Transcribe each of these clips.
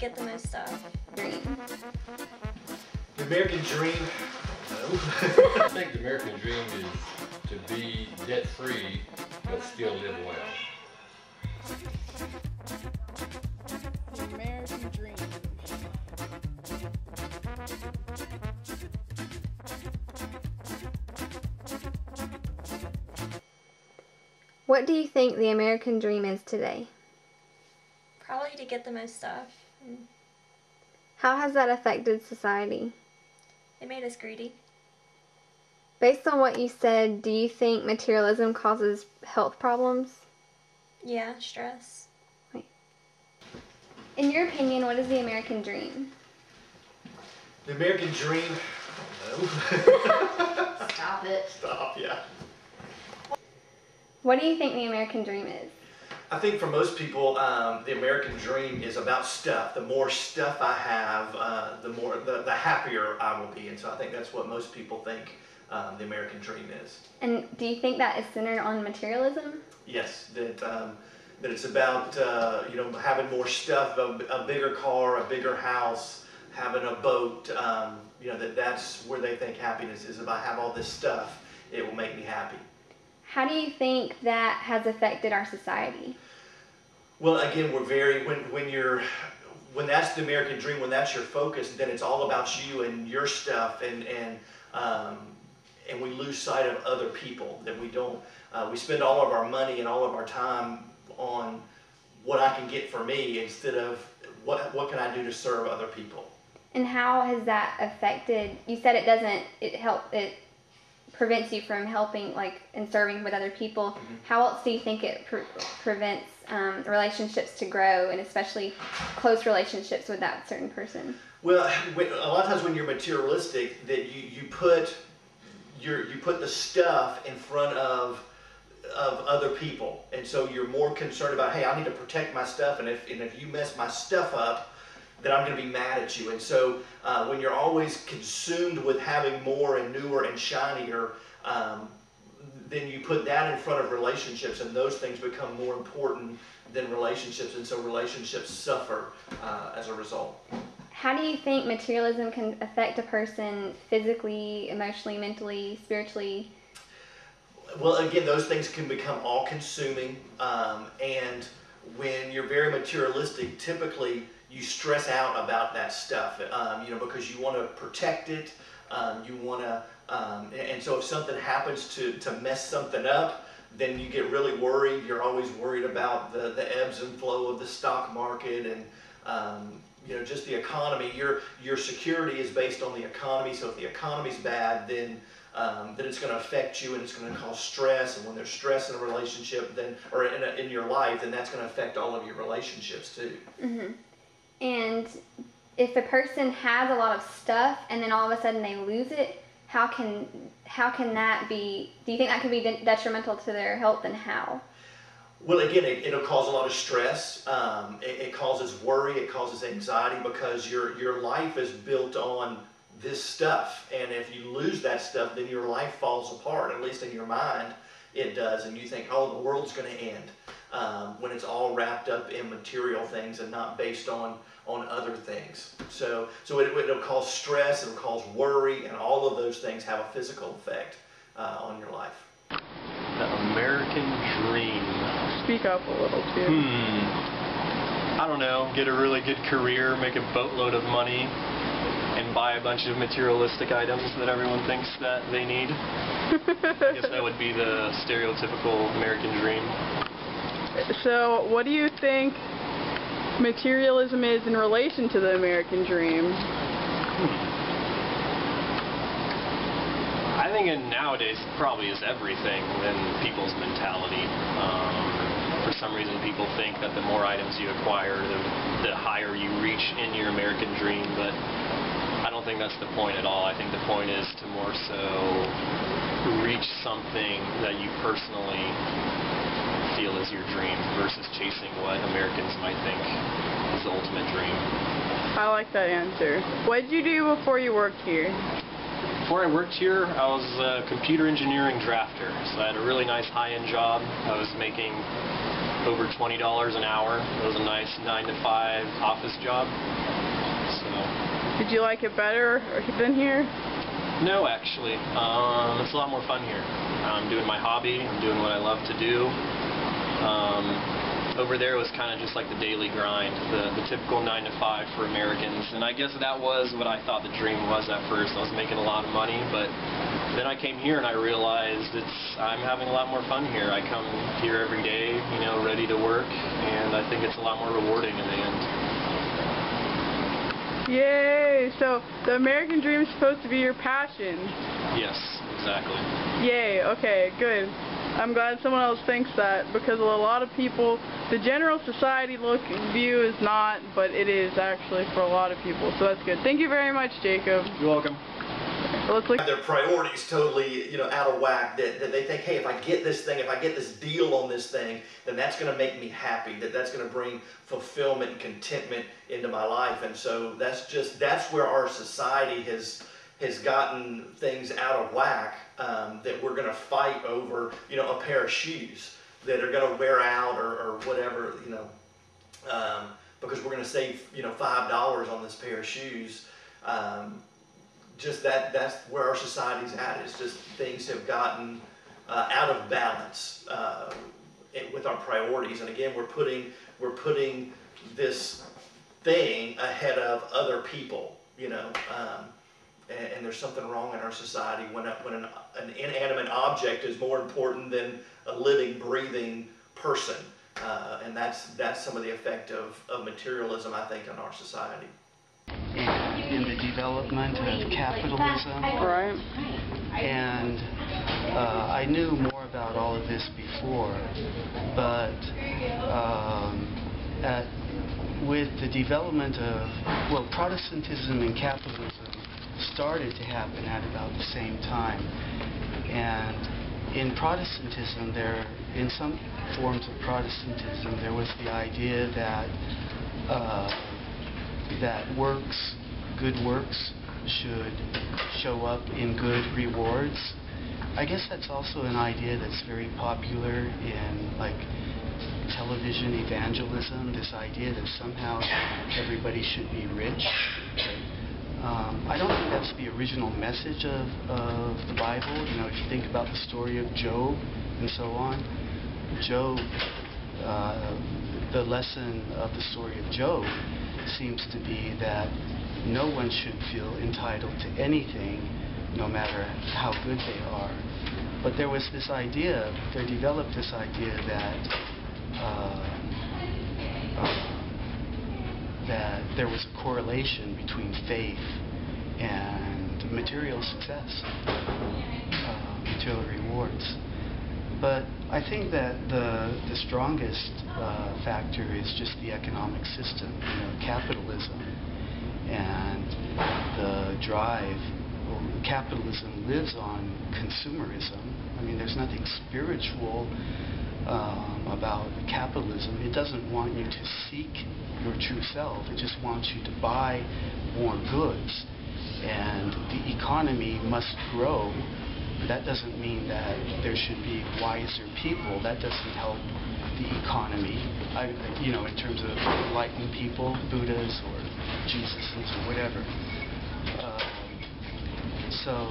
get the most stuff. Dream. The American dream? No. I think the American dream is to be debt-free, but still live well. The American dream. What do you think the American dream is today? Probably to get the most stuff. How has that affected society? It made us greedy. Based on what you said, do you think materialism causes health problems? Yeah, stress. In your opinion, what is the American dream? The American dream? No. Stop it. Stop, yeah. What do you think the American dream is? I think for most people, the American dream is about stuff. The more stuff I have, the happier I will be. And so I think that's what most people think the American dream is. And do you think that is centered on materialism? Yes, that it's about having more stuff, a bigger car, a bigger house, having a boat. That's where they think happiness is. If I have all this stuff, it will make me happy. How do you think that has affected our society? Well, again, when that's the American dream, when that's your focus, then it's all about you and your stuff, and we lose sight of other people. That we spend all of our money and all of our time on what I can get for me instead of what can I do to serve other people. And how has that affected? You said it prevents you from helping, and serving with other people. Mm-hmm. How else do you think it prevents relationships to grow, and especially close relationships with that certain person? Well, a lot of times when you're materialistic, that you put the stuff in front of other people, and so you're more concerned about, hey, I need to protect my stuff, and if you mess my stuff up, then I'm going to be mad at you. And so when you're always consumed with having more and newer and shinier, then you put that in front of relationships, and those things become more important than relationships, and so relationships suffer as a result. How do you think materialism can affect a person physically, emotionally, mentally, spiritually? Well, again, those things can become all-consuming, and when you're very materialistic, typically you stress out about that stuff, because you want to protect it. You want to, and so if something happens to mess something up, then you get really worried. You're always worried about the ebbs and flow of the stock market, and just the economy. Your security is based on the economy. So if the economy's bad, then it's going to affect you, and it's going to cause stress. And when there's stress in a relationship, or in your life, then that's going to affect all of your relationships too. Mm-hmm. And if a person has a lot of stuff and then all of a sudden they lose it, how can that be? Do you think that could be detrimental to their health, and how? Well, again, it'll cause a lot of stress. It causes worry. It causes anxiety, because your life is built on this stuff, and if you lose that stuff, then your life falls apart. At least in your mind, it does, and you think, oh, the world's going to end. When it's all wrapped up in material things and not based on other things. So it'll cause stress, it'll cause worry, and all of those things have a physical effect on your life. The American dream. Speak up a little too. I don't know, get a really good career, make a boatload of money, and buy a bunch of materialistic items that everyone thinks that they need. I guess that would be the stereotypical American dream. So, what do you think materialism is in relation to the American dream? I think nowadays probably is everything in people's mentality. For some reason people think that the more items you acquire, the higher you reach in your American dream, but I don't think that's the point at all. I think the point is to more so reach something that you personally feel is your dream versus chasing what Americans might think is the ultimate dream. I like that answer. What did you do before you worked here? Before I worked here, I was a computer engineering drafter. So I had a really nice high-end job. I was making over $20 an hour. It was a nice 9-to-5 office job. So. Did you like it better than here? No, actually. It's a lot more fun here. I'm doing my hobby. I'm doing what I love to do. Over there was kind of just like the daily grind, the typical 9-to-5 for Americans. And I guess that was what I thought the dream was at first. I was making a lot of money, but then I came here and I realized I'm having a lot more fun here. I come here every day, you know, ready to work, and I think it's a lot more rewarding in the end. Yay! So the American dream is supposed to be your passion. Yes, exactly. Yay, okay, good. I'm glad someone else thinks that, because a lot of people, the general society view is not, but it is actually for a lot of people, so that's good. Thank you very much, Jacob. You're welcome. Let's look. Their priorities totally, you know, out of whack, that they think, hey, if I get this thing, if I get this deal on this thing, then that's going to make me happy, that's going to bring fulfillment and contentment into my life. And so that's where our society has gotten things out of whack, that we're going to fight over, you know, a pair of shoes that are going to wear out or whatever, you know, because we're going to save, you know, $5 on this pair of shoes. Just that's where our society's at. It's just things have gotten out of balance with our priorities. And again, we're putting this thing ahead of other people, you know. And there's something wrong in our society when an inanimate object is more important than a living, breathing person. And that's some of the effect of materialism, I think, on our society. In the development of capitalism. Right. And I knew more about all of this before, but with the development of, well, Protestantism and capitalism started to happen at about the same time. And in Protestantism, in some forms of Protestantism, there was the idea that good works should show up in good rewards. I guess that's also an idea that's very popular in like television evangelism, this idea that somehow everybody should be rich. I don't think that's the original message of the Bible. You know, if you think about the story of Job and so on, Job, the lesson of the story of Job seems to be that no one should feel entitled to anything, no matter how good they are. But there was this idea, they developed this idea that that there was a correlation between faith and material success, material rewards. But I think that the strongest factor is just the economic system, you know, capitalism, and the drive. Well, capitalism lives on consumerism. I mean, there's nothing spiritual about capitalism. It doesn't want you to seek your true self. It just wants you to buy more goods. And the economy must grow. That doesn't mean that there should be wiser people. That doesn't help the economy, you know, in terms of enlightened people, Buddhas or Jesuses or whatever. So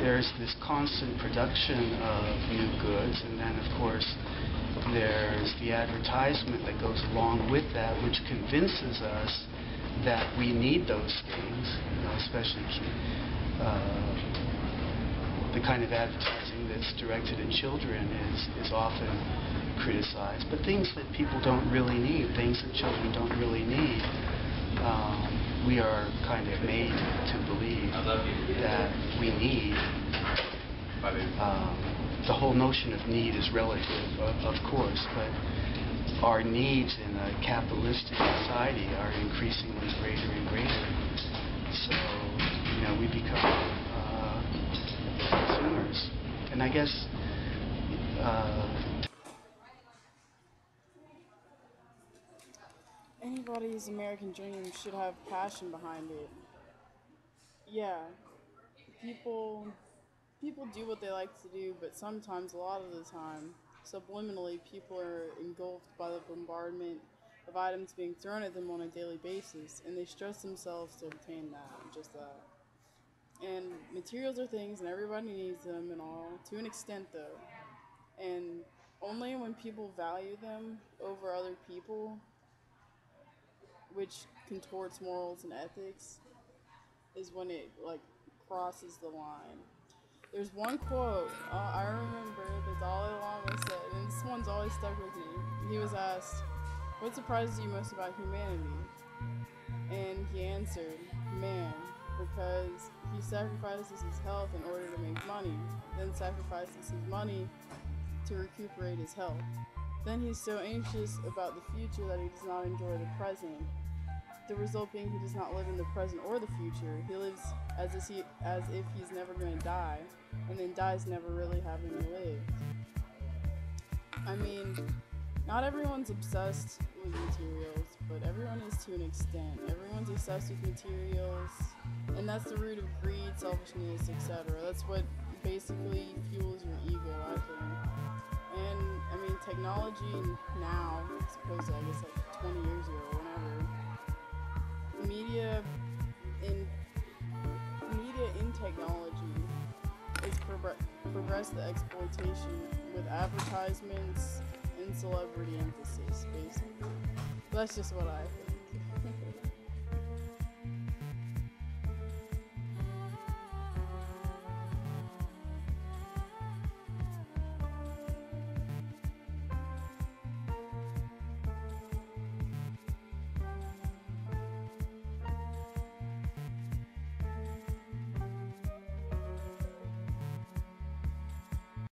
there's this constant production of new goods, and then of course there's the advertisement that goes along with that, which convinces us that we need those things, you know, especially the kind of advertising that's directed at children is often criticized. But things that people don't really need, things that children don't really need, we are kind of made to believe that we need. The whole notion of need is relative, of course, but our needs in a capitalistic society are increasingly greater and greater. So, you know, we become consumers. And I guess Anybody's American dream should have passion behind it. Yeah, people do what they like to do, but sometimes, a lot of the time, subliminally, people are engulfed by the bombardment of items being thrown at them on a daily basis, and they stress themselves to obtain that, just that. And materials are things, and everybody needs them and all, to an extent though. And only when people value them over other people, which contorts morals and ethics, is when it like crosses the line. There's one quote I remember the Dalai Lama said, and this one's always stuck with me. He was asked, "What surprises you most about humanity?" And he answered, "Man, because he sacrifices his health in order to make money, then sacrifices his money to recuperate his health. Then he's so anxious about the future that he does not enjoy the present. The result being he does not live in the present or the future. He lives as if he's never going to die, and then dies never really having lived." I mean, not everyone's obsessed with materials, but everyone is to an extent. Everyone's obsessed with materials, and that's the root of greed, selfishness, etc. That's what basically fuels your ego, I think. And I mean, technology now, supposedly, I guess like 20 years ago or whenever, media in technology is progressed the exploitation with advertisements and celebrity emphasis, basically. That's just what I think.